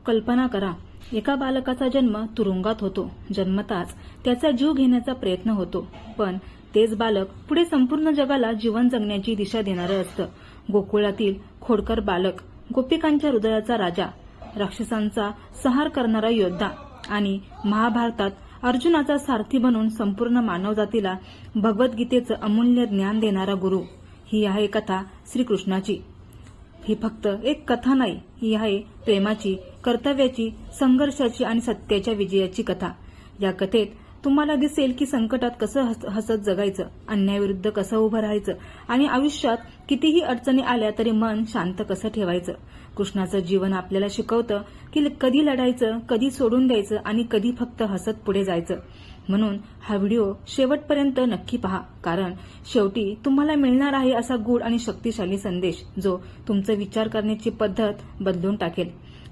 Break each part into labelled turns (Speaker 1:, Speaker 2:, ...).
Speaker 1: कल्पना करा, एका बालकाचा जन्म तुरुंगात होतो. जन्मताच त्याचा जीव घेण्याचा प्रयत्न होतो. पण तेच बालक पुढे संपूर्ण जगाला जीवन जगण्याची दिशा देणारं असतं. गोकुळातील खोडकर बालक, गोपिकांच्या हृदयाचा राजा, राक्षसांचा संहार करणारा योद्धा आणि महाभारतात अर्जुनाचा सारथी बनून संपूर्ण मानवजातीला भगवद्गीतेचं अमूल्य ज्ञान देणारा गुरु. ही आहे कथा श्रीकृष्णाची. ही फक्त एक कथा नाही, ही आहे प्रेमाची, कर्तव्याची, संघर्षाची आणि सत्याच्या विजयाची कथा. या कथेत तुम्हाला दिसेल की संकटात कसं हसत जगायचं, अन्यायाविरुद्ध कसं उभं राहायचं आणि आयुष्यात कितीही अडचणी आल्या तरी मन शांत कसं ठेवायचं. कृष्णाचं जीवन आपल्याला शिकवतं की कधी लढायचं, कधी सोडून द्यायचं आणि कधी फक्त हसत पुढे जायचं. म्हणून हा व्हिडिओ शेवटपर्यंत नक्की पहा, कारण शेवटी तुम्हाला मिळणार आहे असा गूढ आणि शक्तिशाली संदेश जो तुमचं विचार करण्याची पद्धत बदलून टाकेल.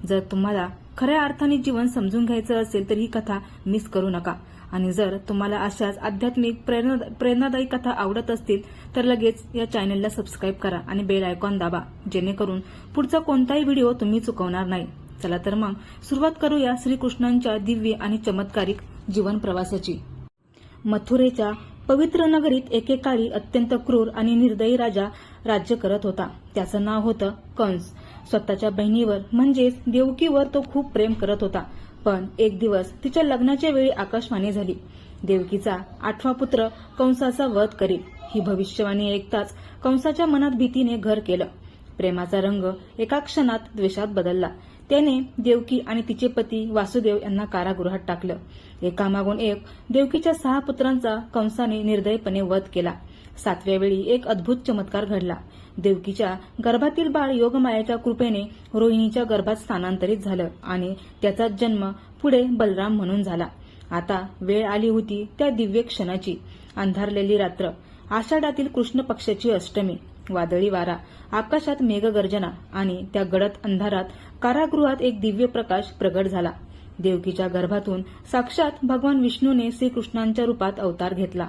Speaker 1: जर तुम्हाला खऱ्या अर्थाने जीवन समजून घ्यायचं असेल तर ही कथा मिस करू नका. आणि जर तुम्हाला अशाच आध्यात्मिक प्रेरणादायी कथा आवडत असतील तर लगेच या चॅनलला सबस्क्राईब करा आणि बेल आयकॉन दाबा, जेणेकरून पुढचा कोणताही व्हिडिओ तुम्ही चुकवणार नाही. चला तर मग सुरुवात करूया श्रीकृष्णांच्या दिव्य आणि चमत्कारिक जीवन प्रवासाची. मथुरेच्या पवित्र नगरीत एकेकाळी अत्यंत क्रूर आणि निर्दयी राजा राज्य करत होता. त्याचं नाव होतं कंस. स्वतःच्या बहिणीवर म्हणजेच देवकीवर तो खूप प्रेम करत होता. पण एक दिवस तिच्या लग्नाच्या वेळी आकाशवाणी झाली. देवकीचा 8वा पुत्र कंसाचा वध करेल. ही भविष्यवाणी ऐकताच कंसाच्या मनात भीतीने घर केलं. प्रेमाचा रंग एका क्षणात द्वेषात बदलला. त्याने देवकी आणि तिचे पती वासुदेव यांना कारागृहात टाकलं. एकामागून एक देवकीच्या 6 पुत्रांचा कंसाने निर्दयपणे वध केला. 7व्या वेळी एक अद्भुत चमत्कार घडला. देवकीच्या गर्भातील बाळ योगमायाच्या कृपेने रोहिणीच्या गर्भात स्थानांतरित झालं आणि त्याचा जन्म पुढे बलराम म्हणून झाला. आता वेळ आली होती त्या दिव्य क्षणाची. अंधारलेली रात्र, आषाढातील कृष्ण पक्षाची अष्टमी, वादळी वारा, आकाशात मेघगर्जना आणि त्या गडद अंधारात कारागृहात एक दिव्य प्रकाश प्रगट झाला. देवकीच्या गर्भातून साक्षात भगवान विष्णूने श्रीकृष्णांच्या रूपात अवतार घेतला.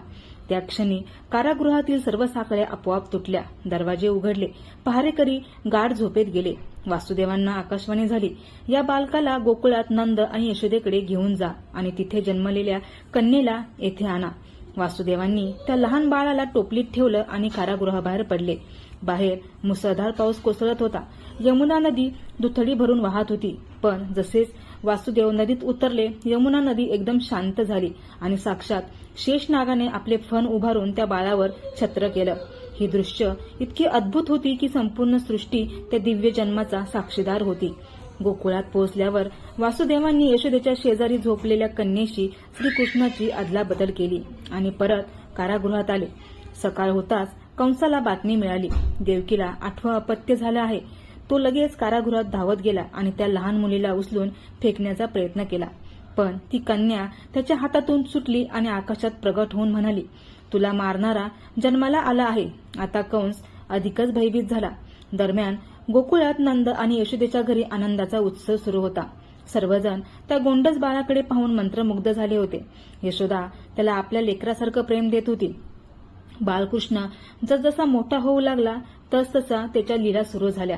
Speaker 1: त्या क्षणी कारागृहातील सर्व साखळ्या आपोआप तुटल्या. दरवाजे उघडले. पहारेकरी गाढ झोपेत गेले. वासुदेवांना आकाशवाणी झाली, या बालकाला गोकुळात नंद आणि यशोदेकडे घेऊन जा आणि तिथे जन्मलेल्या कन्येला येथे आणा. वासुदेवांनी त्या लहान बाळाला टोपलीत ठेवलं आणि कारागृहाबाहेर पडले. बाहेर मुसळधार पाऊस कोसळत होता. यमुना नदी दुथडी भरून वाहत होती. पण जसेच वासुदेव नदीत उतरले, यमुना नदी एकदम शांत झाली आणि साक्षात शेषनागाने आपले फण उभारून त्या बाळावर छत्र केलं. ही दृश्य इतकी अद्भुत होती की संपूर्ण सृष्टी त्या दिव्य जन्माचा साक्षीदार होती. गोकुळात पोहोचल्यावर वासुदेवांनी यशोदेच्या शेजारी झोपलेल्या कन्येशी श्रीकृष्णाची अदलाबदल केली आणि परत कारागृहात आले. सकाळ होताच कंसाला बातमी मिळाली, देवकीला 8वं अपत्य झालं आहे. तो लगेच कारागृहात धावत गेला आणि त्या लहान मुलीला उचलून फेकण्याचा प्रयत्न केला. पण ती कन्या त्याच्या हातातून सुटली आणि आकाशात प्रगट होऊन म्हणाली, तुला मारणारा जन्माला आला आहे. आता कंस अधिकच भयभीत झाला. दरम्यान गोकुळात नंद आणि यशोदेच्या घरी आनंदाचा उत्सव सुरू होता. सर्वजण त्या गोंडस बाळाकडे पाहून मंत्रमुग्ध झाले होते. यशोदा त्याला आपल्या लेकरासारखं प्रेम देत होती. बाळकृष्ण जसजसा मोठा होऊ लागला तसतसा त्याच्या लीला सुरू झाल्या.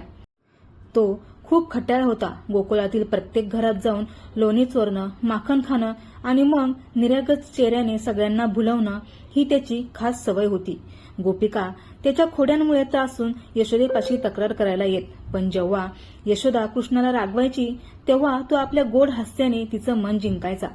Speaker 1: तो खूप खट्याळ होता. गोकुळातील प्रत्येक घरात जाऊन लोणी चोरणं, माखन खाणं आणि मग निरागस चेहऱ्याने सगळ्यांना भुलवणं ही त्याची खास सवय होती. गोपिका त्याच्या खोड्यांमुळे त्रासून यशोदेपाशी तक्रार करायला येत. पण जेव्हा यशोदा कृष्णाला रागवायची तेव्हा तो आपल्या गोड हास्याने तिचं मन जिंकायचा.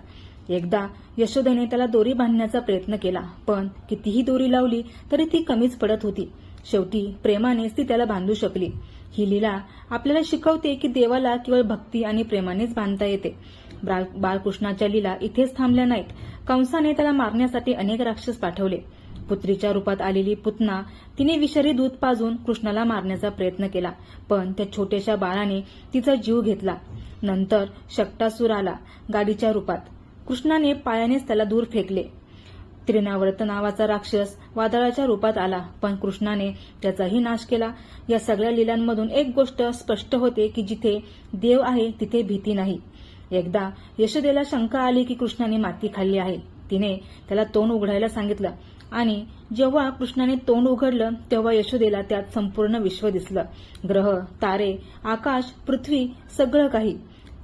Speaker 1: एकदा यशोदेने त्याला दोरी बांधण्याचा प्रयत्न केला, पण कितीही दोरी लावली तरी ती कमीच पडत होती. शेवटी प्रेमानेच ती त्याला बांधू शकली. ही लीला आपल्याला शिकवते की देवाला केवळ भक्ती आणि प्रेमानेच बांधता येते. बाळकृष्णाच्या लीला इथेच थांबल्या नाहीत. कंसाने त्याला मारण्यासाठी अनेक राक्षस पाठवले. पुत्रीच्या रूपात आलेली पुतना तिने विषारी दूध पाजून कृष्णाला मारण्याचा प्रयत्न केला, पण त्या छोट्याशा बाळाने तिचा जीव घेतला. नंतर शक्टासूर आला गाडीच्या रूपात. कृष्णाने पायानेच त्याला दूर फेकले. त्रिनावर्त नावाचा राक्षस वादळाच्या रूपात आला, पण कृष्णाने त्याचाही नाश केला. या सगळ्या लीलांमधून एक गोष्ट स्पष्ट होते की जिथे देव आहे तिथे भीती नाही. एकदा यशोदेला शंका आली की कृष्णाने माती खाल्ली आहे. तिने त्याला तोंड उघडायला सांगितलं आणि जेव्हा कृष्णाने तोंड उघडलं तेव्हा यशोदेला त्यात संपूर्ण विश्व दिसलं. ग्रह, तारे, आकाश, पृथ्वी, सगळं काही.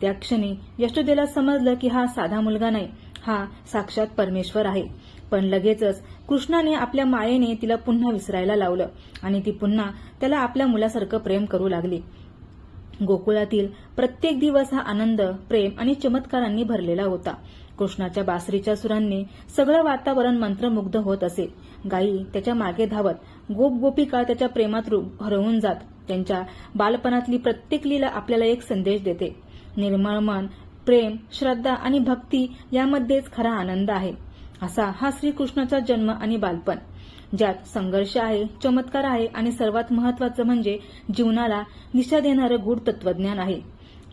Speaker 1: त्या क्षणी यशोदेला समजलं की हा साधा मुलगा नाही, हा साक्षात परमेश्वर आहे. पण लगेचच कृष्णाने आपल्या मायेने तिला पुन्हा विसरायला लावलं आणि ती पुन्हा त्याला आपल्या मुलासारखं प्रेम करू लागली. गोकुळातील प्रत्येक दिवस हा आनंद, प्रेम आणि चमत्कारांनी भरलेला होता. कृष्णाच्या बासरीच्या सुरांनी सगळं वातावरण मंत्रमुग्ध होत असे. गायी त्याच्या मागे धावत, गोपिका त्याच्या प्रेमात हरवून जात. त्यांच्या बालपणातली प्रत्येक लीला आपल्याला एक संदेश देते. निर्मळ मन, प्रेम, श्रद्धा आणि भक्ती यामध्येच खरा आनंद आहे. असा हा श्रीकृष्णाचा जन्म आणि बालपण, ज्यात संघर्ष आहे, चमत्कार आहे आणि सर्वात महत्वाचं म्हणजे जीवनाला दिशा देणारं गूढ तत्वज्ञान आहे.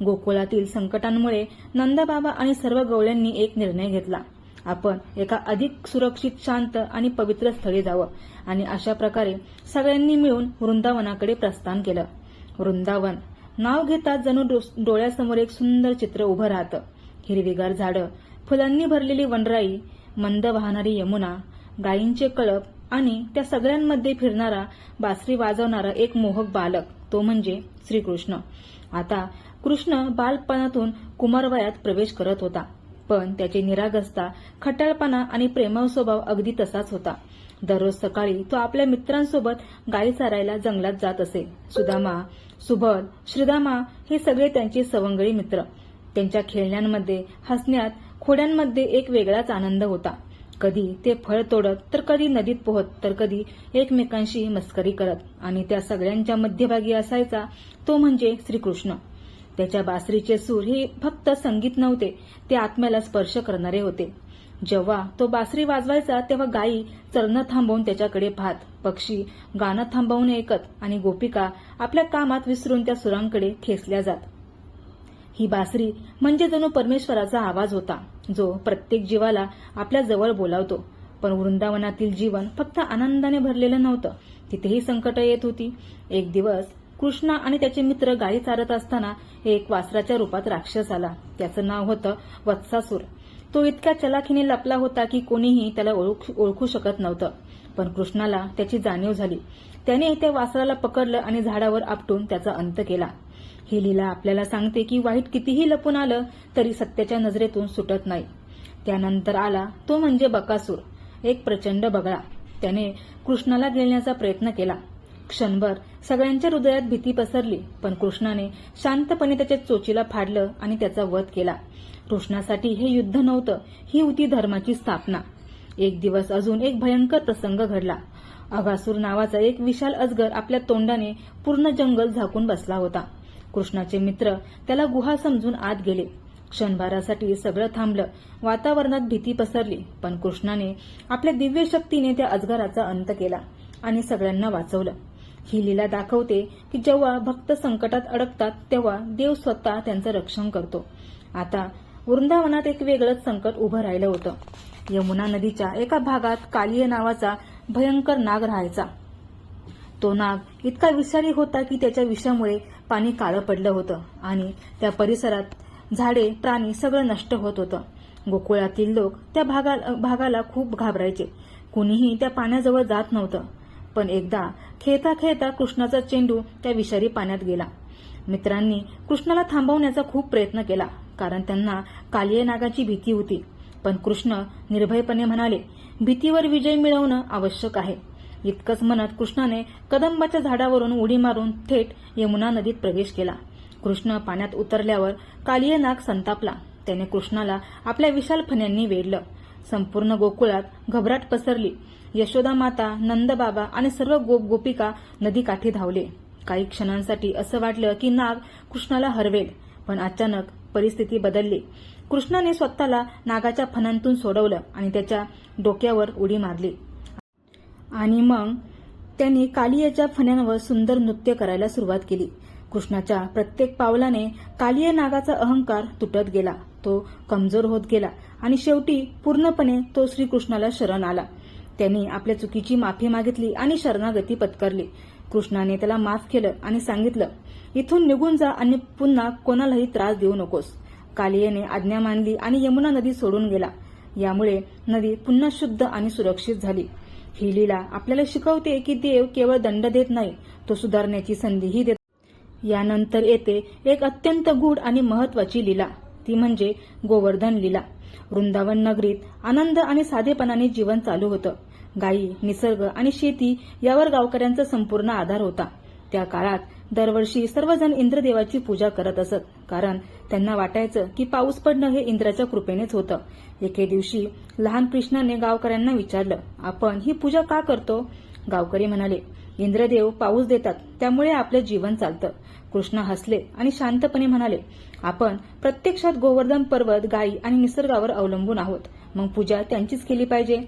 Speaker 1: गोकुळातील संकटांमुळे नंदबाबा आणि सर्व गवळ्यांनी एक निर्णय घेतला. आपण एका अधिक सुरक्षित, शांत आणि पवित्र स्थळी जावं आणि अशा प्रकारे सगळ्यांनी मिळून वृंदावनाकडे प्रस्थान केलं. वृंदावन नाव घेताच जणू डोळ्यासमोर एक सुंदर चित्र उभं राहतं. हिरवीगार झाडं, फुलांनी भरलेली वनराई, मंद वाहणारी यमुना, गायींचे कळप आणि त्या सगळ्यांमध्ये फिरणारा, बासरी वाजवणारा एक मोहक बालक, तो म्हणजे श्रीकृष्ण. आता कृष्ण बालपणातून कुमारवयात प्रवेश करत होता, पण त्याची निरागसता, खट्याळपणा आणि प्रेमळ स्वभाव अगदी तसाच होता. दररोज सकाळी तो आपल्या मित्रांसोबत गायी चारायला जंगलात जात असे. सुदामा, सुबल, श्रीदामा हे सगळे त्यांचे सवंगडी मित्र. त्यांच्या खेळण्यांमध्ये, हसण्यात, खोड्यांमध्ये एक वेगळाच आनंद होता. कधी ते फळ तोडत, तर कधी नदीत पोहत, तर कधी एकमेकांशी मस्करी करत. आणि त्या सगळ्यांच्या मध्यभागी असायचा तो म्हणजे श्रीकृष्ण. त्याच्या बासरीचे सूर हे फक्त संगीत नव्हते, ते आत्म्याला स्पर्श करणारे होते. जेव्हा तो बासरी वाजवायचा तेव्हा गायी चरणं थांबवून त्याच्याकडे पाहत, पक्षी गाणं थांबवून ऐकत आणि गोपिका आपल्या कामात विसरून त्या सुरांकडे खेचल्या जात. ही बासरी म्हणजे जणू परमेश्वराचा आवाज होता, जो प्रत्येक जीवाला आपल्या जवळ बोलावतो. पण वृंदावनातील जीवन फक्त आनंदाने भरलेलं नव्हतं, तिथेही संकट येत होती. एक दिवस कृष्ण आणि त्याचे मित्र गायी चारत असताना एक वासराच्या रूपात राक्षस आला. त्याचं नाव होतं वत्सासूर. तो इतक्या चलाखीने लपला होता की कोणीही त्याला ओळखू शकत नव्हतं. पण कृष्णाला त्याची जाणीव झाली. त्याने त्या वासराला पकडलं आणि झाडावर आपटून त्याचा अंत केला. ही लीला आपल्याला सांगते की वाईट कितीही लपून आलं तरी सत्याच्या नजरेतून सुटत नाही. त्यानंतर आला तो म्हणजे बकासूर, एक प्रचंड बगळा. त्याने कृष्णाला गिळण्याचा प्रयत्न केला. क्षणभर सगळ्यांच्या हृदयात भीती पसरली, पण कृष्णाने शांतपणे त्याच्या चोचीला फाडलं आणि त्याचा वध केला. कृष्णासाठी हे युद्ध नव्हतं, ही होती धर्माची स्थापना. एक दिवस अजून एक भयंकर प्रसंग घडला. अगासूर नावाचा एक विशाल अजगर आपल्या तोंडाने पूर्ण जंगल झाकून बसला होता. कृष्णाचे मित्र त्याला गुहा समजून आत गेले. क्षणभरासाठी सगळं थांबलं. वातावरणात भीती पसरली, पण कृष्णाने आपल्या दिव्य शक्तीने त्या अजगराचा अंत केला आणि सगळ्यांना वाचवलं. ही लीला दाखवते की जेव्हा भक्त संकटात अडकतात तेव्हा देव स्वतः त्यांचं रक्षण करतो. आता वृंदावनात एक वेगळंच संकट उभं राहिलं होतं. यमुना नदीच्या एका भागात कालिय नावाचा भयंकर नाग राहायचा. तो नाग इतका विषारी होता की त्याच्या विषामुळे पाणी काळं पडलं होतं आणि त्या परिसरात झाडे, प्राणी सगळं नष्ट होत होतं. गोकुळातील लोक त्या भागाला खूप घाबरायचे. कुणीही त्या पाण्याजवळ जात नव्हतं. पण एकदा खेळता खेळता कृष्णाचा चेंडू त्या विषारी पाण्यात गेला. मित्रांनी कृष्णाला थांबवण्याचा खूप प्रयत्न केला, कारण त्यांना कालिय नागाची भीती होती. पण कृष्ण निर्भयपणे म्हणाले, भीतीवर विजय मिळवणं आवश्यक आहे. इतकंच म्हणत कृष्णाने कदंबाच्या झाडावरून उडी मारून थेट यमुना नदीत प्रवेश केला. कृष्ण पाण्यात उतरल्यावर कालिय नाग संतापला. त्याने कृष्णाला आपल्या विशाल फण्यांनी वेढलं. संपूर्ण गोकुळात घबराट पसरली. यशोदा माता, नंदबाबा आणि सर्व गोपिका नदीकाठी धावले. काही क्षणांसाठी असं वाटलं की नाग कृष्णाला हरवेल, पण अचानक परिस्थिती बदलली. कृष्णाने स्वतःला नागाच्या फणांतून सोडवलं आणि त्याच्या डोक्यावर उडी मारली. आणि मग त्यांनी कालियेच्या फण्यांवर सुंदर नृत्य करायला सुरुवात केली. कृष्णाच्या प्रत्येक पावलाने कालिय नागाचा अहंकार तुटत गेला. तो कमजोर होत गेला आणि शेवटी पूर्णपणे तो श्रीकृष्णाला शरण आला. त्यांनी आपल्या चुकीची माफी मागितली आणि शरणागती पत्करली. कृष्णाने त्याला माफ केलं आणि सांगितलं, इथून निघून जा आणि पुन्हा कोणालाही त्रास देऊ नकोस. कालियेने आज्ञा मानली आणि यमुना नदी सोडून गेला. यामुळे नदी पुन्हा शुद्ध आणि सुरक्षित झाली. ही लीला आपल्याला शिकवते की देव केवळ दंड देत नाही, तो सुधारण्याची संधीही देतो. यानंतर येते एक अत्यंत गूढ आणि महत्वाची लीला, ती म्हणजे गोवर्धन लीला. वृंदावन नगरीत आनंद आणि साधेपणाने जीवन चालू होतं. गायी, निसर्ग आणि शेती यावर गावकऱ्यांचा संपूर्ण आधार होता. त्या काळात दरवर्षी सर्वजण इंद्रदेवाची पूजा करत असत, कारण त्यांना वाटायचं की पाऊस पडणं हे इंद्राच्या कृपेनेच होतं. एके दिवशी लहान कृष्णाने गावकऱ्यांना विचारलं, आपण ही पूजा का करतो? गावकरी म्हणाले, इंद्रदेव पाऊस देतात, त्यामुळे आपलं जीवन चालतं. कृष्ण हसले आणि शांतपणे म्हणाले, आपण प्रत्यक्षात गोवर्धन पर्वत, गायी आणि निसर्गावर अवलंबून आहोत, मग पूजा त्यांचीच केली पाहिजे.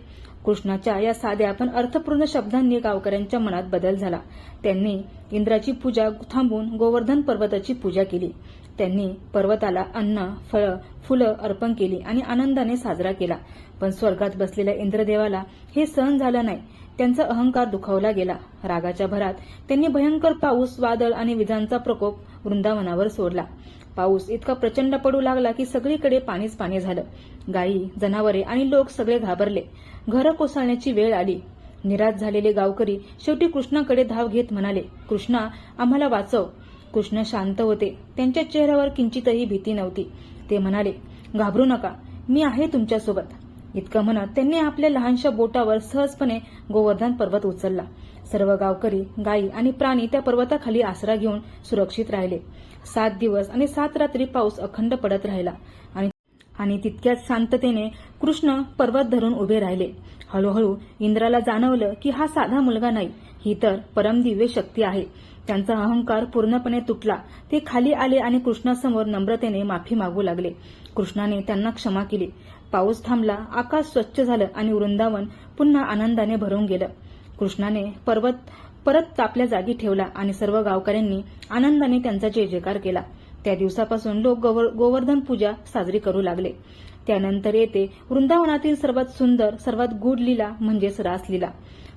Speaker 1: कृष्णाच्या या साध्या पण अर्थपूर्ण शब्दांनी गावकऱ्यांच्या मनात बदल झाला. त्यांनी इंद्राची पूजा थांबवून गोवर्धन पर्वताची पूजा केली. त्यांनी पर्वताला अन्न, फळं, फुलं अर्पण केली आणि आनंदाने साजरा केला. पण स्वर्गात बसलेल्या इंद्रदेवाला हे सहन झालं नाही. त्यांचा अहंकार दुखावला गेला. रागाच्या भरात त्यांनी भयंकर पाऊस, वादळ आणि विजांचा प्रकोप वृंदावनावर सोडला. पाऊस इतका प्रचंड पडू लागला की सगळीकडे पाणीच पाणी झालं. गायी, जनावरे आणि लोक सगळे घाबरले. घरं कोसळण्याची वेळ आली. निराश झालेले गावकरी शेवटी कृष्णाकडे धाव घेत म्हणाले, कृष्णा, आम्हाला वाचव. कृष्ण शांत होते. त्यांच्या चेहऱ्यावर किंचितही भीती नव्हती. ते म्हणाले, घाबरू नका, मी आहे तुमच्यासोबत. इतकं म्हणत त्यांनी आपल्या लहानशा बोटावर सहजपणे गोवर्धन पर्वत उचलला. सर्व गावकरी, गायी आणि प्राणी त्या पर्वताखाली आसरा घेऊन सुरक्षित राहिले. 7 दिवस आणि 7 रात्री पाऊस अखंड पडत राहिला आणि तितक्याच शांततेने कृष्ण पर्वत धरून उभे राहिले. हळूहळू इंद्राला जाणवलं की हा साधा मुलगा नाही, ही तर परमदिव्य शक्ती आहे. त्यांचा अहंकार पूर्णपणे तुटला. ते खाली आले आणि कृष्णासमोर नम्रतेने माफी मागू लागले. कृष्णाने त्यांना क्षमा केली. पाऊस थांबला, आकाश स्वच्छ झालं आणि वृंदावन पुन्हा आनंदाने भरून गेलं. कृष्णाने पर्वत परत आपल्या जागी ठेवला आणि सर्व गावकऱ्यांनी आनंदाने त्यांचा जय जयकार केला. त्या दिवसापासून लोक गोवर्धन पूजा साजरी करू लागले. त्यानंतर येते वृंदावनातील सर्वात सुंदर, सर्वात गूढ लीला म्हणजेच रासलीला.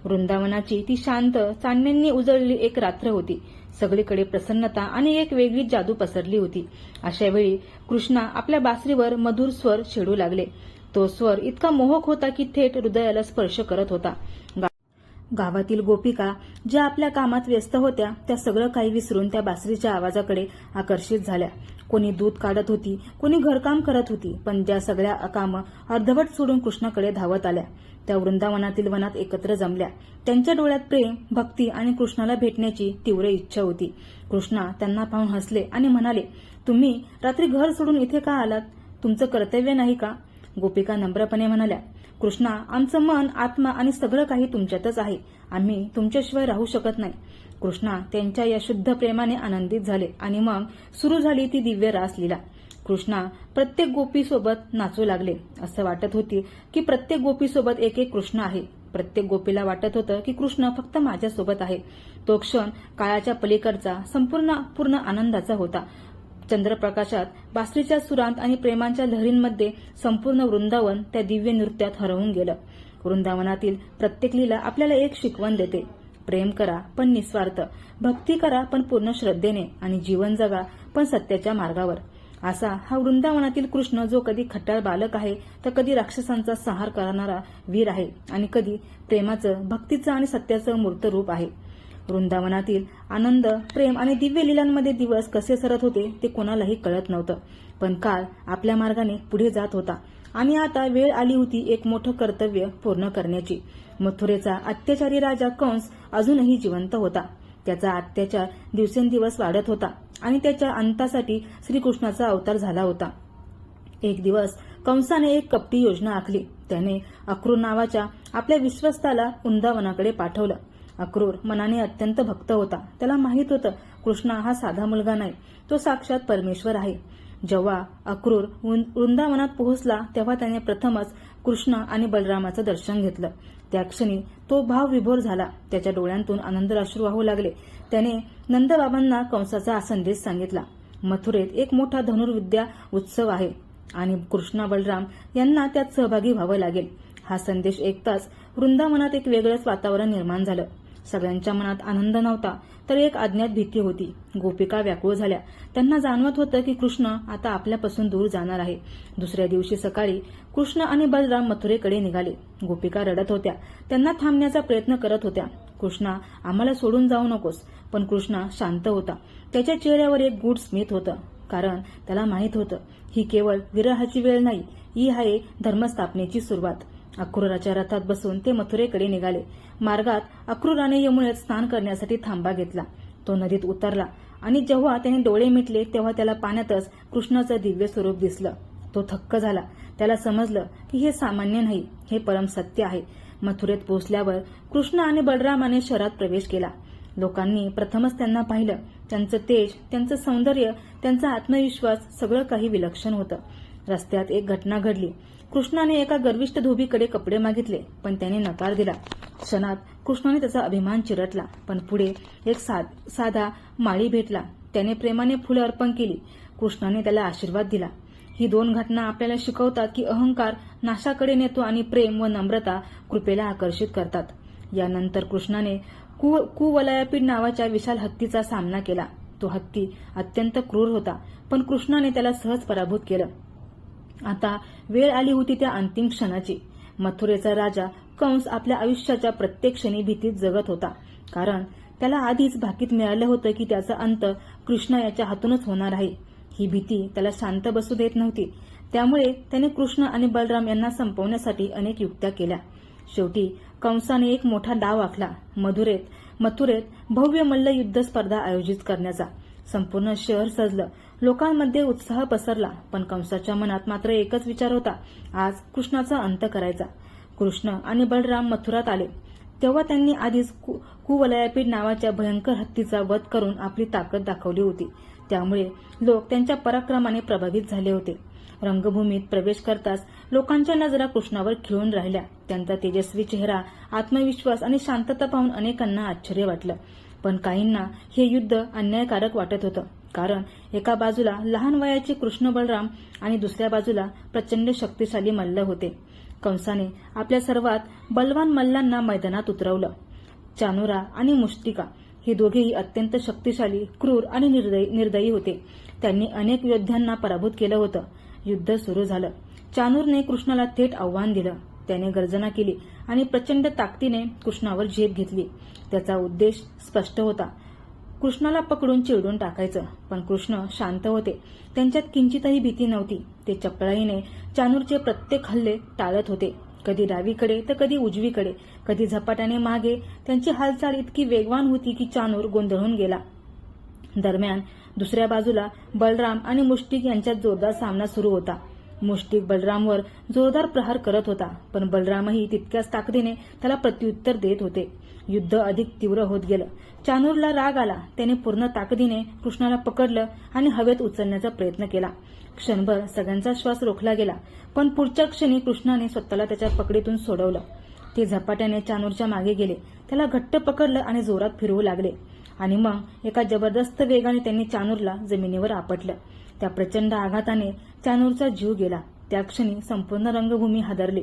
Speaker 1: वृंदावनाची ती शांत, चांदण्यांनी उजळलेली एक रात्र होती. सगळीकडे प्रसन्नता आणि एक वेगळीच जादू पसरली होती. अशा वेळी कृष्णा आपल्या बासरीवर मधुर स्वर छेडू लागले. तो स्वर इतका मोहक होता की थेट हृदयाला स्पर्श करत होता. गावातील गोपिका ज्या आपल्या कामात व्यस्त होत्या, त्या सगळं काही विसरून त्या बासरीच्या आवाजाकडे आकर्षित झाल्या. कोणी दूध काढत होती, कोणी घरकाम करत होती, पण त्या सगळ्या कामं अर्धवट सोडून कृष्णाकडे धावत आल्या. त्या वृंदावनातील वनात एकत्र जमल्या. त्यांच्या डोळ्यात प्रेम, भक्ती आणि कृष्णाला भेटण्याची तीव्र इच्छा होती. कृष्णा त्यांना पाहून हसले आणि म्हणाले, तुम्ही रात्री घर सोडून इथे का आलात? तुमचं कर्तव्य नाही का? गोपिका नम्रपणे म्हणाल्या, कृष्णा, आमचं मन, आत्मा आणि सगळं काही तुमच्यातच आहे. आम्ही तुमच्याशिवाय राहू शकत नाही. कृष्णा त्यांच्या या शुद्ध प्रेमाने आनंदित झाले आणि मग सुरू झाली ती दिव्य रासलीला. कृष्णा प्रत्येक गोपीसोबत नाचू लागले. असं वाटत होती की प्रत्येक गोपीसोबत एक एक कृष्ण आहे. प्रत्येक गोपीला वाटत होतं की कृष्ण फक्त माझ्यासोबत आहे. तो क्षण काळाच्या पलीकडचा पूर्ण आनंदाचा होता. चंद्रप्रकाशात, बासरीच्या सुरांत आणि प्रेमांच्या लहरींमध्ये संपूर्ण वृंदावन त्या दिव्य नृत्यात हरवून गेलं. वृंदावनातील प्रत्येक लीला आपल्याला एक शिकवण देते. प्रेम करा पण निस्वार्थ, भक्ती करा पण पूर्ण श्रद्धेने आणि जीवन जगा पण सत्याच्या मार्गावर. असा हा वृंदावनातील कृष्ण, जो कधी खट्टाळ बालक आहे तर कधी राक्षसांचा संहार करणारा वीर आहे आणि कधी प्रेमाचं, भक्तीचं आणि सत्याचं मूर्त रूप आहे. वृंदावनातील आनंद, प्रेम आणि दिव्य लीलांमध्ये दिवस कसे सरत होते ते कोणालाही कळत नव्हतं. पण काळ आपल्या मार्गाने पुढे जात होता आणि आता वेळ आली होती एक मोठं कर्तव्य पूर्ण करण्याची. मथुरेचा अत्याचारी राजा कंस अजूनही जिवंत होता. त्याचा अत्याचार दिवसेंदिवस वाढत होता आणि त्याच्या अंतासाठी श्रीकृष्णाचा अवतार झाला होता. एक दिवस कंसाने एक कपटी योजना आखली. त्याने अक्रूर नावाच्या आपल्या विश्वस्ताला वृंदावनाकडे पाठवलं. अक्रूर मनाने अत्यंत भक्त होता. त्याला माहित होतं कृष्ण हा साधा मुलगा नाही, तो साक्षात परमेश्वर आहे. जेव्हा अक्रूर वृंदावनात पोहोचला तेव्हा त्याने प्रथमच कृष्ण आणि बलरामाचं दर्शन घेतलं. त्या क्षणी तो भावविभोर झाला. त्याच्या डोळ्यांतून आनंदाश्रू वाहू लागले. त्याने नंदबाबांना कंसाचा संदेश सांगितला. मथुरेत एक मोठा धनुर्विद्या उत्सव आहे आणि कृष्ण, बलराम यांना त्यात सहभागी व्हावं लागेल. हा संदेश ऐकताच वृंदावनात एक वेगळंच वातावरण निर्माण झालं. सगळ्यांच्या मनात आनंद नव्हता तर एक अज्ञात भीती होती. गोपिका व्याकुळ झाल्या. त्यांना जाणवत होतं की कृष्ण आता आपल्यापासून दूर जाणार आहे. दुसऱ्या दिवशी सकाळी कृष्ण आणि बलराम मथुरेकडे निघाले. गोपिका रडत होत्या. त्यांना थांबण्याचा प्रयत्न करत होत्या. कृष्णा, आम्हाला सोडून जाऊ नकोस. पण कृष्णा शांत होता. त्याच्या चेहऱ्यावर एक गूढ स्मित होतं, कारण त्याला माहित होतं ही केवळ विरहाची वेळ नाही, ही आहे धर्मस्थापनेची सुरुवात. अक्रूराच्या रथात बसून ते मथुरेकडे निघाले. मार्गात अक्रूराने यमुनेत स्नान करण्यासाठी थांबा घेतला. तो नदीत उतरला आणि जेव्हा त्याने डोळे मिटले तेव्हा त्याला पाण्यातच कृष्णाचं दिव्य स्वरूप दिसलं. तो थक्क झाला. त्याला समजलं की हे सामान्य नाही, हे परम सत्य आहे. मथुरेत पोहोचल्यावर कृष्ण आणि बलरामाने शहरात प्रवेश केला. लोकांनी प्रथमच त्यांना पाहिलं. त्यांचं तेज, त्यांचं सौंदर्य, त्यांचा आत्मविश्वास सगळं काही विलक्षण होतं. रस्त्यात एक घटना घडली. कृष्णाने एका गर्विष्ठ धोबीकडे कपडे मागितले, पण त्याने नकार दिला. क्षणात कृष्णाने त्याचा अभिमान चिरटला. पण पुढे एक साधा माळी भेटला. त्याने प्रेमाने फुले अर्पण केली. कृष्णाने त्याला आशीर्वाद दिला. ही दोन घटना आपल्याला शिकवतात की अहंकार नाशाकडे नेतो आणि प्रेम व नम्रता कृपेला आकर्षित करतात. यानंतर कृष्णाने कुवलयापीड नावाच्या विशाल हत्तीचा सामना केला. तो हत्ती अत्यंत क्रूर होता, पण कृष्णाने त्याला सहज पराभूत केलं. आता वेळ आली होती त्या अंतिम क्षणाची. मथुरेचा राजा कंस आपल्या आयुष्याच्या प्रत्येक क्षणी भीतीत जगत होता, कारण त्याला आधीच भाकीत मिळालं होतं की त्याचा अंत कृष्ण याच्या हातूनच होणार आहे. ही भीती त्याला शांत बसू देत नव्हती. त्यामुळे त्याने कृष्ण आणि बलराम यांना संपवण्यासाठी अनेक युक्त्या केल्या. शेवटी कंसाने एक मोठा डाव आखला. मथुरेत भव्य मल्लयुद्ध स्पर्धा आयोजित करण्याचा. संपूर्ण शहर सजलं. लोकांमध्ये उत्साह पसरला. पण कंसाच्या मनात मात्र एकच विचार होता, आज कृष्णाचा अंत करायचा. कृष्ण आणि बलराम मथुरात आले तेव्हा त्यांनी आधीच कुवलयापीड नावाच्या भयंकर हत्तीचा वध करून आपली ताकद दाखवली होती. त्यामुळे लोक त्यांच्या पराक्रमाने प्रभावित झाले होते. रंगभूमीत प्रवेश करताच लोकांच्या नजरा कृष्णावर खिळून राहिल्या. त्यांचा तेजस्वी चेहरा, आत्मविश्वास आणि शांतता पाहून अनेकांना आश्चर्य वाटलं. पण काहींना हे युद्ध अन्यायकारक वाटत होतं, कारण एका बाजूला लहान वयाचे कृष्ण बलराम आणि दुसऱ्या बाजूला प्रचंड शक्तिशाली मल्ल होते. कंसाने आपल्या सर्वात बलवान मल्लांना मैदानात उतरवलं. चानुरा आणि मुष्टिका हे दोघेही अत्यंत शक्तिशाली, क्रूर आणि निर्दयी होते. त्यांनी अनेक योद्ध्यांना पराभूत केलं होतं. युद्ध सुरू झालं. चानूरने कृष्णाला थेट आव्हान दिलं. त्याने गर्जना केली आणि प्रचंड ताकदीने कृष्णावर झेप घेतली. त्याचा उद्देश स्पष्ट होता, कृष्णाला पकडून चिरडून टाकायचं. पण कृष्ण शांत होते. त्यांच्यात किंचितही भीती नव्हती. ते चपळाईने चानूरचे प्रत्येक हल्ले टाळत होते. कधी डावीकडे तर कधी उजवीकडे, कधी झपाट्याने मागे. त्यांची हालचाल इतकी वेगवान होती की चानूर गोंधळून गेला. दरम्यान दुसऱ्या बाजूला बलराम आणि मुष्टिक यांच्यात जोरदार सामना सुरू होता. मुष्टिक बलरामवर जोरदार प्रहार करत होता, पण बलरामही तितक्याच ताकदीने त्याला प्रत्युत्तर देत होते. युद्ध अधिक तीव्र होत गेलं. चानूरला राग आला. त्याने पूर्ण ताकदीने कृष्णाला पकडलं आणि हवेत उचलण्याचा प्रयत्न केला. क्षणभर सगळ्यांचा श्वास रोखला गेला, पण पुढच्या क्षणी कृष्णाने स्वतःला त्याच्या पकडीतून सोडवलं. ते झपाट्याने चानूरच्या मागे गेले. त्याला घट्ट पकडलं आणि जोरात फिरवू लागले. आणि मग एका जबरदस्त वेगाने त्यांनी चानूरला जमिनीवर आपटलं. त्या प्रचंड आघाताने चानूरचा जीव गेला. त्या क्षणी संपूर्ण रंगभूमी हादरली.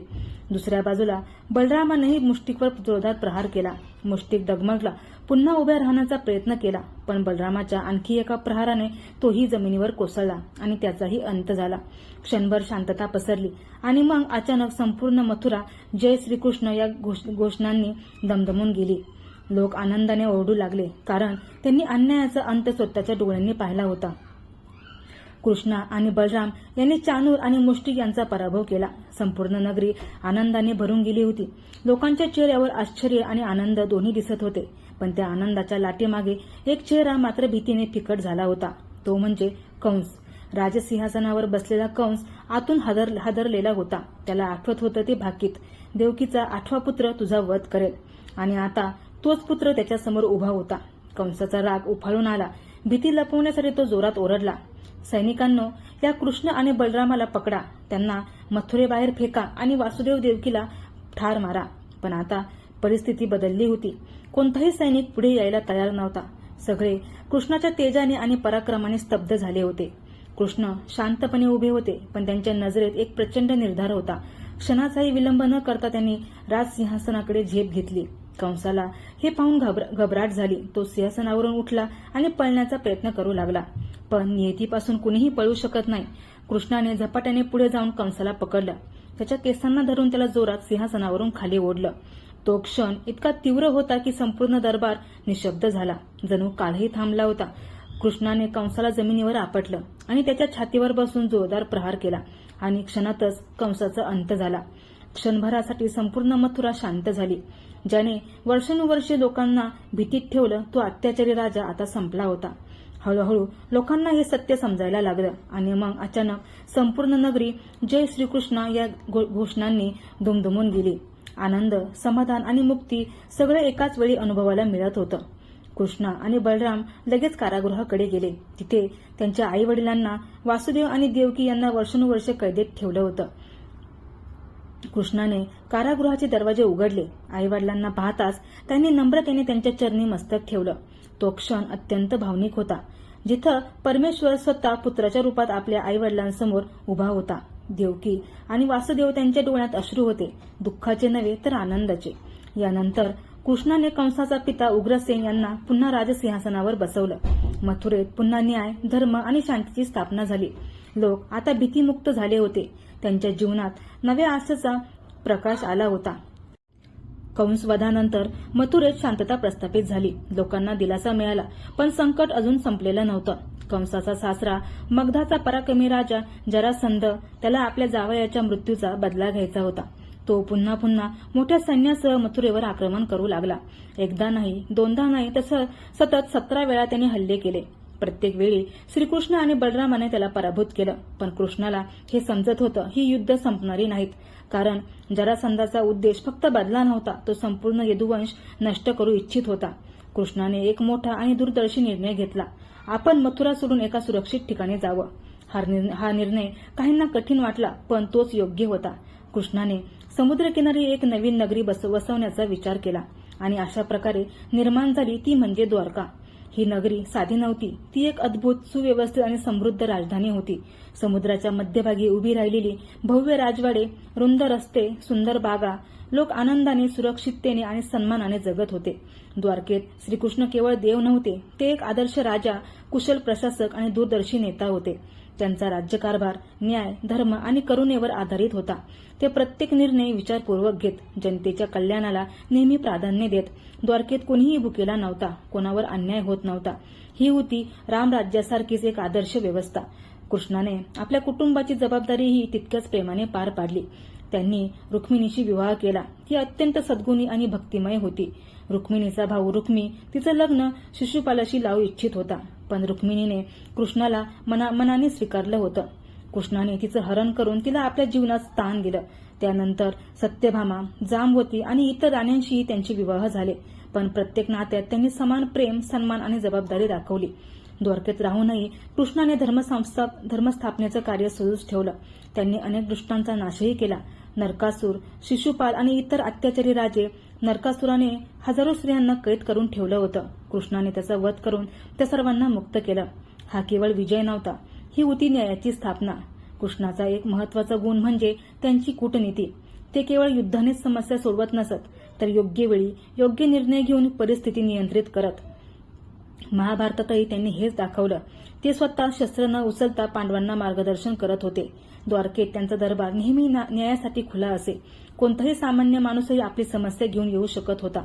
Speaker 1: दुसऱ्या बाजूला बलरामानेही मुष्टिकवर जोरदार प्रहार केला. मुष्टिक डगमगला. पुन्हा उभ्या राहण्याचा प्रयत्न केला, पण बलरामाच्या आणखी एका प्रहाराने तोही जमिनीवर कोसळला आणि त्याचाही अंत झाला. क्षणभर शांतता पसरली आणि मग अचानक संपूर्ण मथुरा जय श्रीकृष्ण या घोषणांनी दमदमून गेली. लोक आनंदाने ओरडू लागले, कारण त्यांनी अन्यायाचा अंत स्वतःच्या डोळ्यांनी पाहिला होता. कृष्णा आणि बलराम यांनी चानूर आणि मुष्टिक यांचा पराभव केला. संपूर्ण नगरी आनंदाने भरून गेली होती. लोकांच्या चेहऱ्यावर आश्चर्य आणि आनंद दोन्ही दिसत होते. पण त्या आनंदाच्या लाटेमागे एक चेहरा मात्र भीतीने फिकट झाला होता. तो म्हणजे कंस. राजसिंहासनावर बसलेला कंस आतून हादरलेला होता. त्याला आठवत होतं ते भाकीत, देवकीचा 8वा पुत्र तुझा वध करेल. आणि आता तोच पुत्र त्याच्यासमोर उभा होता. कंसाचा राग उफाळून आला. भीती लपवण्यासाठी तो जोरात ओरडला, सैनिकांनो, या कृष्ण आणि बलरामाला पकडा. त्यांना मथुरेबाहेर फेका आणि वासुदेव देवकीला ठार मारा. पण आता परिस्थिती बदलली होती. कोणताही सैनिक पुढे यायला तयार नव्हता. सगळे कृष्णाच्या तेजाने आणि पराक्रमाने स्तब्ध झाले होते. कृष्ण शांतपणे उभे होते, पण त्यांच्या नजरेत एक प्रचंड निर्धार होता. क्षणाचाही विलंब न करता त्यांनी राजसिंहासनाकडे झेप घेतली. कंसाला हे पाहून घबराट झाली. तो सिंहासनावरून उठला आणि पळण्याचा प्रयत्न करू लागला. पण नियतीपासून कुणीही पळू शकत नाही. कृष्णाने झपाट्याने पुढे जाऊन कंसाला पकडलं. त्याच्या केसांना धरून त्याला जोरात सिंहासनावरून खाली ओढलं. तो क्षण इतका तीव्र होता की संपूर्ण दरबार निशब्द झाला, जणू कालही थांबला होता. कृष्णाने कंसाला जमिनीवर आपटलं आणि त्याच्या छातीवर बसून जोरदार प्रहार केला आणि क्षणातच कंसाचा अंत झाला. क्षणभरासाठी संपूर्ण मथुरा शांत झाली. ज्याने वर्षानुवर्षे लोकांना भीतीत ठेवलं तो अत्याचारी राजा आता संपला होता. हळूहळू लोकांना हे सत्य समजायला लागलं आणि मग अचानक संपूर्ण नगरी जय श्रीकृष्ण या घोषणांनी दुमदुमून गेली. आनंद, समाधान आणि मुक्ती सगळे एकाच वेळी अनुभवायला मिळत होतं. कृष्णा आणि बलराम लगेच कारागृहाकडे गेले. तिथे त्यांच्या आई वडिलांना, वासुदेव आणि देवकी यांना वर्षानुवर्षे कैदेत ठेवलं होतं. कृष्णाने कारागृहाचे दरवाजे उघडले. आई वडिलांना पाहताच त्यांनी नम्रतेने त्यांच्या चरणी मस्तक ठेवलं. तो क्षण अत्यंत भावनिक होता, जिथं परमेश्वर स्वतः पुत्राच्या रूपात आपल्या आई वडिलांसमोर उभा होता. देवकी आणि वासुदेव त्यांच्या डोळ्यात अश्रू होते, दुःखाचे नव्हे तर आनंदाचे. यानंतर कृष्णाने कंसाचा पिता उग्रसेन यांना पुन्हा राजसिंहासनावर बसवलं. मथुरेत पुन्हा न्याय, धर्म आणि शांतीची स्थापना झाली. लोक आता भीतीमुक्त झाले होते. त्यांच्या जीवनात नव्या आशेचा प्रकाश आला होता. कंसवधानंतर मथुरेत शांतता प्रस्थापित झाली. लोकांना दिलासा मिळाला, पण संकट अजून संपलेलं नव्हतं. कंसाचा सासरा, मगधाचा पराक्रमी राजा जरासंध, त्याला आपल्या जावयाच्या मृत्यूचा बदला घ्यायचा होता. तो पुन्हा पुन्हा मोठ्या सैन्यासह मथुरेवर आक्रमण करू लागला. एकदा नाही, दोनदा नाही, तसं सतत 17 वेळा त्याने हल्ले केले. प्रत्येक वेळी श्रीकृष्ण आणि बलरामाने त्याला पराभूत केलं. पण कृष्णाला हे समजत होतं, ही युद्ध संपणारी नाहीत. कारण जरासंधाचा उद्देश फक्त बदला नव्हता, तो संपूर्ण यदुवंश नष्ट करू इच्छित होता. कृष्णाने एक मोठा आणि दूरदर्शी निर्णय घेतला. आपण मथुरा सोडून एका सुरक्षित ठिकाणी जावं. हा निर्णय काहींना कठीण वाटला, पण तोच योग्य होता. कृष्णाने समुद्रकिनारी एक नवीन नगरी वसवण्याचा विचार केला आणि अशा प्रकारे निर्माण झाली ती म्हणजे द्वारका. ही नगरी साधी नव्हती, ती एक अद्भुत, सुव्यवस्थित आणि समृद्ध राजधानी होती. समुद्राच्या मध्यभागी उभी राहिलेली भव्य राजवाडे, रुंद रस्ते, सुंदर बागा, लोक आनंदाने, सुरक्षिततेने आणि सन्मानाने जगत होते. द्वारकेत श्रीकृष्ण केवळ देव नव्हते, ते एक आदर्श राजा, कुशल प्रशासक आणि दूरदर्शी नेता होते. त्यांचा राज्यकारभार न्याय, धर्म आणि करुणेवर आधारित होता. ते प्रत्येक निर्णय विचारपूर्वक घेत, जनतेच्या कल्याणाला नेहमी प्राधान्य देत. द्वारकेत कोणीही भुकेला नव्हता, कोणावर अन्याय होत नव्हता. ही होती रामराज्यासारखीच एक आदर्श व्यवस्था. कृष्णाने आपल्या कुटुंबाची जबाबदारीही तितक्याच प्रेमाने पार पाडली. त्यांनी रुक्मिणीशी विवाह केला. ती अत्यंत सद्गुणी आणि भक्तिमय होती. रुक्मिणीचा भाऊ रुक्मी तिचं लग्न शिशुपालाशी लावू इच्छित होता, पण रुक्मिणीने कृष्णाला मनाने स्वीकारलं होतं. कृष्णाने तिचं हरण करून तिला आपल्या जीवनात स्थान दिलं. त्यानंतर सत्यभामा, जांबवती आणि इतर राण्यांशीही त्यांचे विवाह झाले. पण प्रत्येक नात्यात त्यांनी समान प्रेम, सन्मान आणि जबाबदारी दाखवली. द्वारकेत राहूनही कृष्णाने धर्मस्थापनेचं कार्य सुरूच ठेवलं. त्यांनी अनेक दुष्टांचा नाशही केला. नरकासूर, शिशुपाल आणि इतर अत्याचारी राजे, नरकासुराने हजारो स्त्रियांना कैद करून ठेवलं होतं. कृष्णाने त्याचा वध करून त्या सर्वांना मुक्त केलं. हा केवळ विजय नव्हता, ही होती न्यायाची स्थापना. कृष्णाचा एक महत्वाचा गुण म्हणजे त्यांची कूटनीती. ते केवळ युद्धानेच समस्या सोडवत नसत, तर योग्य वेळी योग्य निर्णय घेऊन परिस्थिती नियंत्रित करत. महाभारतातही त्यांनी हेच दाखवलं. ते स्वतः शस्त्र न उचलता पांडवांना मार्गदर्शन करत होते. द्वारकेत त्यांचा दरबार नेहमी न्यायासाठी खुला असे. कोणताही सामान्य माणूसही आपली समस्या घेऊन येऊ शकत होता.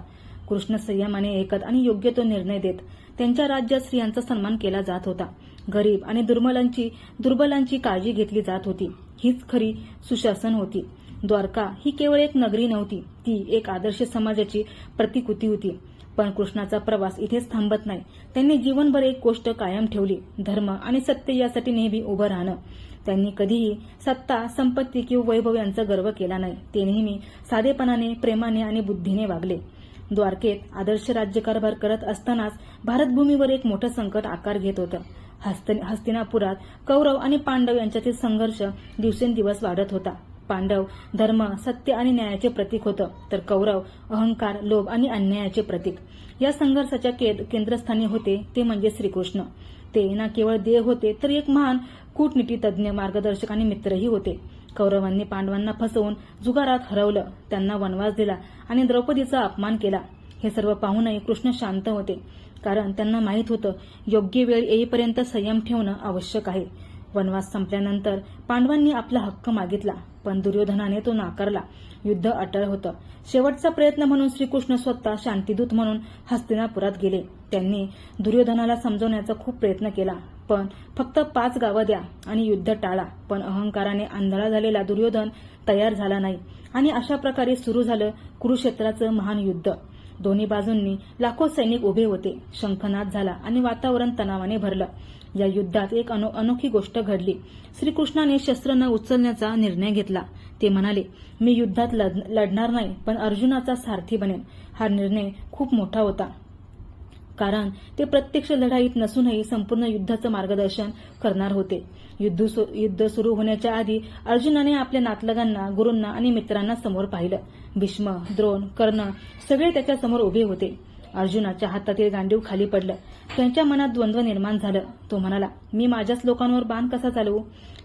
Speaker 1: कृष्ण संयमाने ऐकत आणि योग्य तो निर्णय देत. त्यांच्या राज्यात स्त्रियांचा सन्मान केला जात होता. गरीब आणि दुर्बलांची काळजी घेतली जात होती. हीच खरी सुशासन होती. द्वारका ही केवळ एक नगरी नव्हती, ती एक आदर्श समाजाची प्रतिकृती होती. पण कृष्णाचा प्रवास इथेच थांबत नाही. त्यांनी जीवनभर एक गोष्ट कायम ठेवली, धर्म आणि सत्य यासाठी नेहमी उभं राहणं. त्यांनी कधीही सत्ता, संपत्ती किंवा वैभव यांचा गर्व केला नाही. ते नेहमी साधेपणाने, प्रेमाने आणि बुद्धीने वागले. द्वारकेत आदर्श राज्यकारभार करत असतानाच भारतभूमीवर एक मोठं संकट आकार घेत होतं. हस्तिनापुरात कौरव आणि पांडव यांच्यातील संघर्ष दिवसेंदिवस वाढत होता. पांडव धर्म, सत्य आणि न्यायाचे प्रतीक होतं, तर कौरव अहंकार, लोभ आणि अन्यायाचे प्रतीक. या संघर्षाच्या केंद्रस्थानी होते ते म्हणजे श्रीकृष्ण. ते ना केवळ देव होते, तर एक महान कूटनीतितज्ञ, मार्गदर्शक आणि मित्रही होते. कौरवांनी पांडवांना फसवून जुगारात हरवलं, त्यांना वनवास दिला आणि द्रौपदीचा अपमान केला. हे सर्व पाहूनही कृष्ण शांत होते, कारण त्यांना माहीत होतं योग्य वेळ येईपर्यंत संयम ठेवणं आवश्यक आहे. वनवास संपल्यानंतर पांडवांनी आपला हक्क मागितला, पण दुर्योधनाने तो नाकारला. युद्ध अटळ होतं. शेवटचा प्रयत्न म्हणून श्रीकृष्ण स्वतः शांतिदूत म्हणून हस्तिनापुरात गेले. त्यांनी दुर्योधनाला समजवण्याचा खूप प्रयत्न केला, पण फक्त 5 गावं द्या आणि युद्ध टाळा. पण अहंकाराने आंधळा झालेला दुर्योधन तयार झाला नाही आणि अशा प्रकारे सुरू झालं कुरुक्षेत्राचं महान युद्ध. दोन्ही बाजूंनी लाखो सैनिक उभे होते. शंखनाद झाला आणि वातावरण तणावाने भरलं. या युद्धात एक अनोखी गोष्ट घडली. श्रीकृष्णाने शस्त्र न उचलण्याचा निर्णय घेतला. ते म्हणाले, मी युद्धात लढणार नाही, पण अर्जुनाचा सारथी बनेन. हा निर्णय खूप मोठा होता, कारण ते प्रत्यक्ष लढाईत नसूनही संपूर्ण युद्धाचं मार्गदर्शन करणार होते. युद्ध सुरू होण्याच्या आधी अर्जुनाने आपल्या नातलगांना, गुरूंना आणि मित्रांना समोर पाहिलं. भीष्म, द्रोण, कर्ण सगळे त्याच्या समोर उभे होते. अर्जुनाच्या हातातील गांडीव खाली पडलं. त्यांच्या मनात द्वंद्व निर्माण झालं. तो म्हणाला, मी माझ्याच लोकांवर बाण कसा चालवू?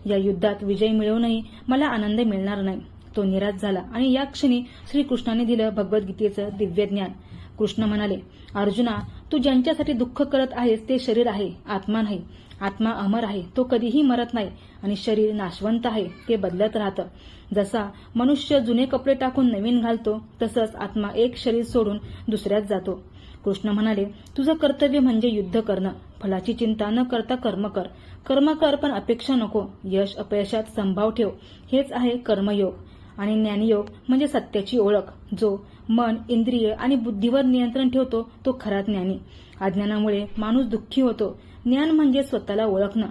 Speaker 1: या युद्धात विजय मिळवूनही मला आनंद मिळणार नाही. तो निराश झाला आणि या क्षणी श्रीकृष्णाने दिलं भगवद्गीतेचं दिव्य ज्ञान. कृष्ण म्हणाले, अर्जुना, तू ज्यांच्यासाठी दुःख करत आहेस ते शरीर आहे, आत्मा नाही. आत्मा अमर आहे, तो कधीही मरत नाही, आणि शरीर नाशवंत आहे, ते बदलत राहतं. जसा मनुष्य जुने कपडे टाकून नवीन घालतो, तसंच आत्मा एक शरीर सोडून दुसऱ्यात जातो. कृष्ण म्हणाले, तुझं कर्तव्य म्हणजे युद्ध करणं. फलाची चिंता न करता कर्म कर. कर्म कर, पण अपेक्षा नको. यश अपयशात संभाव ठेव. हेच आहे कर्मयोग. आणि ज्ञानयोग म्हणजे सत्याची ओळख. जो मन, इंद्रिय आणि बुद्धीवर नियंत्रण ठेवतो तो खरा ज्ञानी. अज्ञानामुळे माणूस दुःखी होतो. ज्ञान म्हणजे स्वतःला ओळखणं.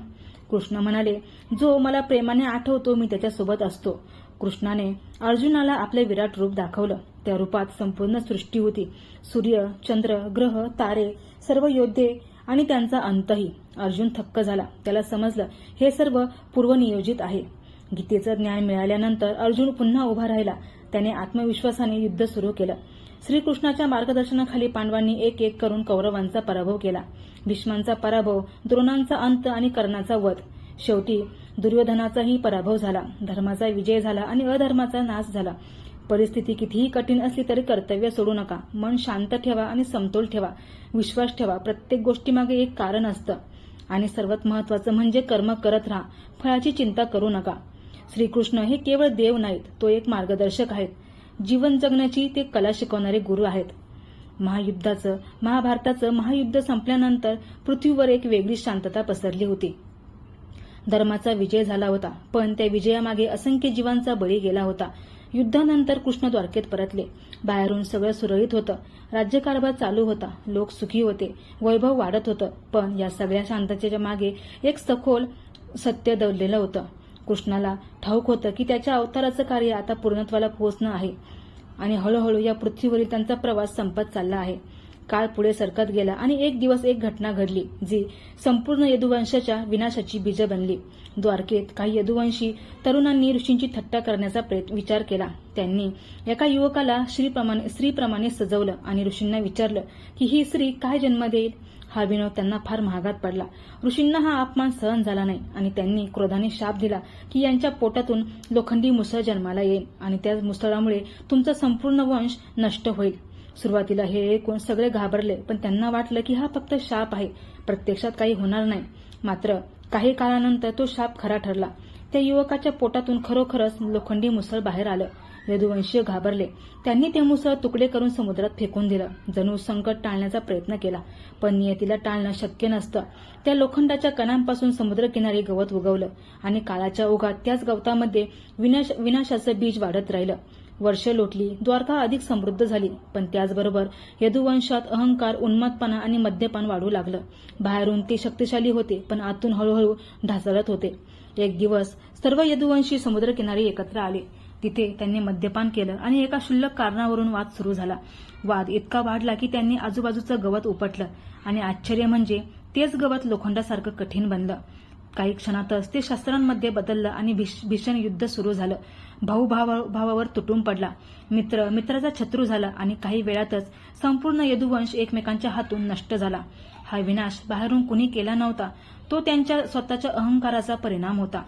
Speaker 1: कृष्ण म्हणाले, जो मला प्रेमाने आठवतो मी त्याच्यासोबत असतो. कृष्णाने अर्जुनाला आपले विराट रूप दाखवलं. त्या रूपात संपूर्ण सृष्टी होती. सूर्य, चंद्र, ग्रह, तारे, सर्व योद्धे आणि त्यांचा अंतही. अर्जुन थक्क झाला. त्याला समजलं हे सर्व पूर्वनियोजित आहे. गीतेचं ज्ञान मिळाल्यानंतर अर्जुन पुन्हा उभा राहिला. त्याने आत्मविश्वासाने युद्ध सुरू केलं. श्रीकृष्णाच्या मार्गदर्शनाखाली पांडवांनी एक एक करून कौरवांचा पराभव केला. भीष्मांचा पराभव, द्रोणांचा अंत आणि कर्णाचा वध. शेवटी दुर्योधनाचाही पराभव झाला. धर्माचा विजय झाला आणि अधर्माचा नाश झाला. परिस्थिती कितीही कठीण असली तरी कर्तव्य सोडू नका. मन शांत ठेवा आणि समतोल ठेवा. विश्वास ठेवा. प्रत्येक गोष्टीमागे एक कारण असतं. आणि सर्वात महत्वाचं म्हणजे कर्म करत राहा. फळाची चिंता करू नका. श्रीकृष्ण हे केवळ देव नाहीत, तो एक मार्गदर्शक आहेत. जीवन जगण्याची ते कला शिकवणारे गुरु आहेत. महाभारताचं महायुद्ध संपल्यानंतर पृथ्वीवर एक वेगळी शांतता पसरली होती. धर्माचा विजय झाला होता, पण त्या विजयामागे असंख्य जीवांचा बळी गेला होता. युद्धानंतर कृष्ण द्वारकेत परतले. बाहेरून सगळं सुरळीत होतं. राज्यकारभार चालू होता. लोक सुखी होते. वैभव वाढत होतं. पण या सगळ्या शांततेच्या मागे एक सखोल सत्य दडलेलं होतं. कृष्णाला ठाऊक होतं की त्याच्या अवताराचं कार्य आता पूर्णत्वाला पोहोचणं आहे आणि हळूहळू या पृथ्वीवरील त्यांचा प्रवास संपत चालला आहे. काळ पुढे सरकत गेला आणि एक दिवस एक घटना घडली जी संपूर्ण यदुवंशाच्या विनाशाची बीज बनली. द्वारकेत काही यदुवंशी तरुणांनी ऋषींची थट्टा करण्याचा विचार केला. त्यांनी एका युवकाला स्त्रीप्रमाणे सजवलं आणि ऋषींना विचारलं की ही स्त्री काय जन्म देईल. हा विनोद त्यांना फार महागात पडला. ऋषींना हा अपमान सहन झाला नाही आणि त्यांनी क्रोधाने शाप दिला की यांच्या पोटातून लोखंडी मुसळ जन्माला येईल आणि त्या मुसळामुळे तुमचा संपूर्ण वंश नष्ट होईल. सुरुवातीला हे ऐकून सगळे घाबरले, पण त्यांना वाटलं की हा फक्त शाप आहे, प्रत्यक्षात काही होणार नाही. मात्र काही काळानंतर तो शाप खरा ठरला. त्या युवकाच्या पोटातून खरोखरच लोखंडी मुसळ बाहेर आलं. यदुवंशीय घाबरले. त्यांनी ते मुसळ तुकडे करून समुद्रात फेकून दिलं. जणू संकट टाळण्याचा प्रयत्न केला, पण नियतीला टाळणं शक्य नसतं. त्या लोखंडाच्या कणांपासून समुद्रकिनारी गवत उगवलं आणि काळाच्या ओघात त्याच गवतामध्ये विनाशाचं बीज वाढत राहिलं. वर्ष लोटली. द्वारका अधिक समृद्ध झाली, पण त्याचबरोबर यदुवंशात अहंकार, उन्मत्तपणा आणि मद्यपान वाढू लागलं. बाहेरून ते शक्तिशाली होते, पण आतून हळूहळू ढासळत होते. एक दिवस सर्व यदुवंशी समुद्रकिनारी एकत्र आले. तिथे त्यांनी मद्यपान केलं आणि एका क्षुल्लक कारणावरून वाद सुरू झाला. वाद इतका वाढला की त्यांनी आजूबाजूचं गवत उपटलं आणि आश्चर्य म्हणजे तेच गवत लोखंडासारखं कठीण बनलं. काही क्षणातच ते शस्त्रांमध्ये बदललं आणि भीषण युद्ध सुरू झालं. भाऊ भावावर तुटून पडला. मित्र मित्राचा शत्रू झाला आणि काही वेळातच संपूर्ण यदुवंश एकमेकांच्या हातून नष्ट झाला. हा विनाश बाहेरून कुणी केला नव्हता, तो त्यांच्या स्वतःच्या अहंकाराचा परिणाम होता.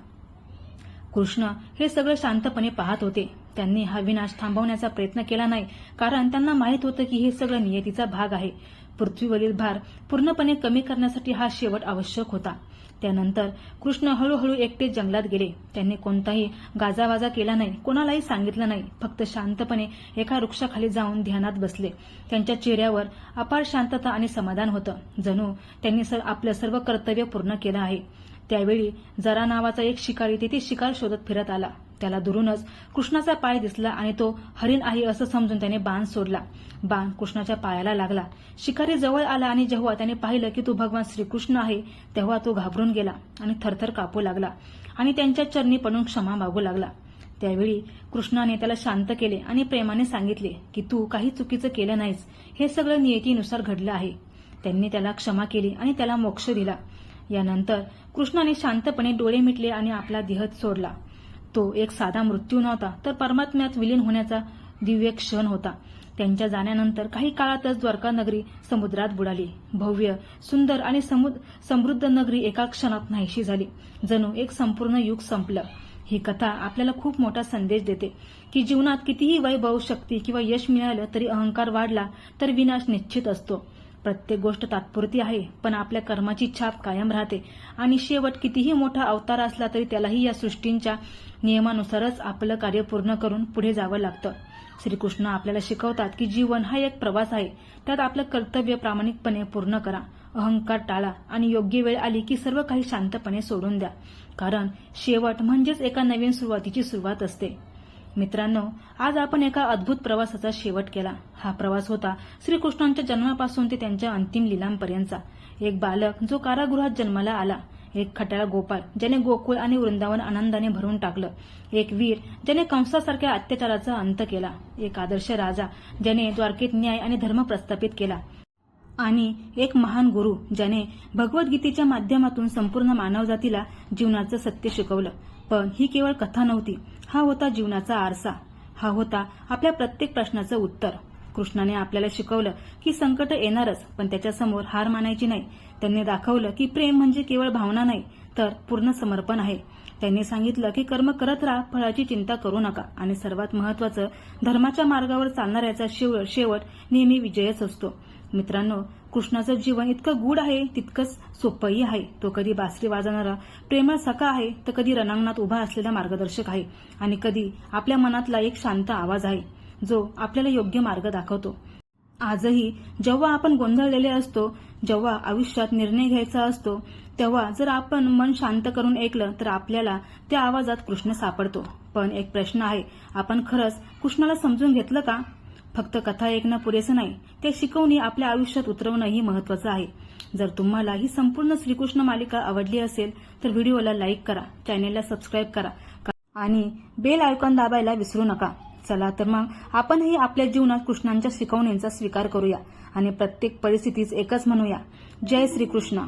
Speaker 1: कृष्ण हे सगळं शांतपणे पाहत होते. त्यांनी हा विनाश थांबवण्याचा प्रयत्न केला नाही, कारण त्यांना माहीत होतं की हे सगळं नियतीचा भाग आहे. पृथ्वीवरील भार पूर्णपणे कमी करण्यासाठी हा शेवट आवश्यक होता. त्यानंतर कृष्ण हळूहळू एकटेच जंगलात गेले. त्यांनी कोणताही गाजावाजा केला नाही, कोणालाही सांगितलं नाही. फक्त शांतपणे एका वृक्षाखाली जाऊन ध्यानात बसले. त्यांच्या चेहऱ्यावर अपार शांतता आणि समाधान होतं. जणू त्यांनी आपलं सर्व कर्तव्य पूर्ण केलं आहे. त्यावेळी जरा नावाचा एक शिकारी तिथे शिकार शोधत फिरत आला. त्याला दुरूनच कृष्णाचा पाय दिसला आणि तो हरिण आहे असं समजून त्याने बाण सोडला. बाण कृष्णाच्या पायाला लागला. शिकारी जवळ आला आणि जेव्हा त्याने पाहिलं की तो भगवान श्रीकृष्ण आहे तेव्हा तो घाबरून गेला आणि थरथर कापू लागला आणि त्यांच्या चरणी पडून क्षमा मागू लागला. त्यावेळी कृष्णाने त्याला शांत केले आणि प्रेमाने सांगितले की तू काही चुकीचं केलं नाहीस, हे सगळं नियतीनुसार घडलं आहे. त्यांनी त्याला क्षमा केली आणि त्याला मोक्ष दिला. यानंतर कृष्णाने शांतपणे डोळे मिटले आणि आपला देह सोडला. तो एक साधा मृत्यू नव्हता, तर परमात्म्यात विलीन होण्याचा दिव्य क्षण होता. त्यांच्या जाण्यानंतर काही काळातच द्वारका नगरी समुद्रात बुडाली. भव्य, सुंदर आणि समृद्ध नगरी एका क्षणात नाहीशी झाली. जणू एक संपूर्ण युग संपलं. ही कथा आपल्याला खूप मोठा संदेश देते की जीवनात कितीही वैभव, शक्ती किंवा यश मिळालं तरी अहंकार वाढला तर विनाश निश्चित असतो. प्रत्येक गोष्ट तात्पुरती आहे, पण आपल्या कर्माची छाप कायम राहते आणि शेवट कितीही मोठा अवतार असला तरी त्यालाही या सृष्टींच्या नियमानुसारच आपलं कार्य पूर्ण करून पुढे जावं लागतं. श्रीकृष्ण आपल्याला शिकवतात की जीवन हा एक प्रवास आहे, त्यात आपलं कर्तव्य प्रामाणिकपणे पूर्ण करा, अहंकार टाळा आणि योग्य वेळ आली की सर्व काही शांतपणे सोडून द्या, कारण शेवट म्हणजेच एका नवीन सुरुवातीची सुरुवात असते. मित्रांनो, आज आपण एका अद्भुत प्रवासाचा शेवट केला. हा प्रवास होता श्रीकृष्णांच्या जन्मापासून ते त्यांच्या अंतिम लीलांपर्यंतचा. एक बालक जो कारागृहात जन्माला आला, एक खट्याळ गोपाळ ज्याने गोकुळ आणि वृंदावन आनंदाने भरून टाकलं, एक वीर ज्याने कंसासारख्या अत्याचाराचा अंत केला, एक आदर्श राजा ज्याने द्वारकेत न्याय आणि धर्म प्रस्थापित केला, आणि एक महान गुरु ज्याने भगवद्गीतेच्या माध्यमातून संपूर्ण मानवजातीला जीवनाचं सत्य शिकवलं. पण ही केवळ कथा नव्हती, हा होता जीवनाचा आरसा. हा होता आपल्या प्रत्येक प्रश्नाचं उत्तर. कृष्णाने आपल्याला शिकवलं की संकट येणारच, पण त्याच्यासमोर हार मानायची नाही. त्यांनी दाखवलं की प्रेम म्हणजे केवळ भावना नाही, तर पूर्ण समर्पण आहे. त्यांनी सांगितलं की कर्म करत राहा, फळाची चिंता करू नका, आणि सर्वात महत्त्वाचं, धर्माच्या मार्गावर चालणाऱ्याचा शेवट नेहमी विजयच असतो. मित्रांनो, कृष्णाचं जीवन इतकं गूढ आहे तितकंच सोपंही आहे. तो कधी बासरी वाजवणारा प्रेमळ सखा आहे, तर कधी रणांगणात उभा असलेला मार्गदर्शक आहे, आणि कधी आपल्या मनातला एक शांत आवाज आहे जो आपल्याला योग्य मार्ग दाखवतो. आजही जेव्हा आपण गोंधळलेले असतो, जेव्हा आयुष्यात निर्णय घ्यायचा असतो, तेव्हा जर आपण मन शांत करून ऐकलं तर आपल्याला त्या आवाजात कृष्ण सापडतो. पण एक प्रश्न आहे, आपण खरंच कृष्णाला समजून घेतलं का? फक्त कथा ऐकणं पुरेसं नाही, त्या शिकवणी आपल्या आयुष्यात उतरवणंही महत्त्वाचं आहे. जर तुम्हाला ही संपूर्ण श्रीकृष्ण मालिका आवडली असेल तर व्हिडिओला लाईक करा, चॅनेलला सबस्क्राईब करा आणि बेल आयकॉन दाबायला विसरू नका. चला तर मग आपणही आपल्या जीवनात कृष्णांच्या शिकवणींचा स्वीकार करूया आणि प्रत्येक परिस्थितीच एकच म्हणूया, जय श्रीकृष्ण.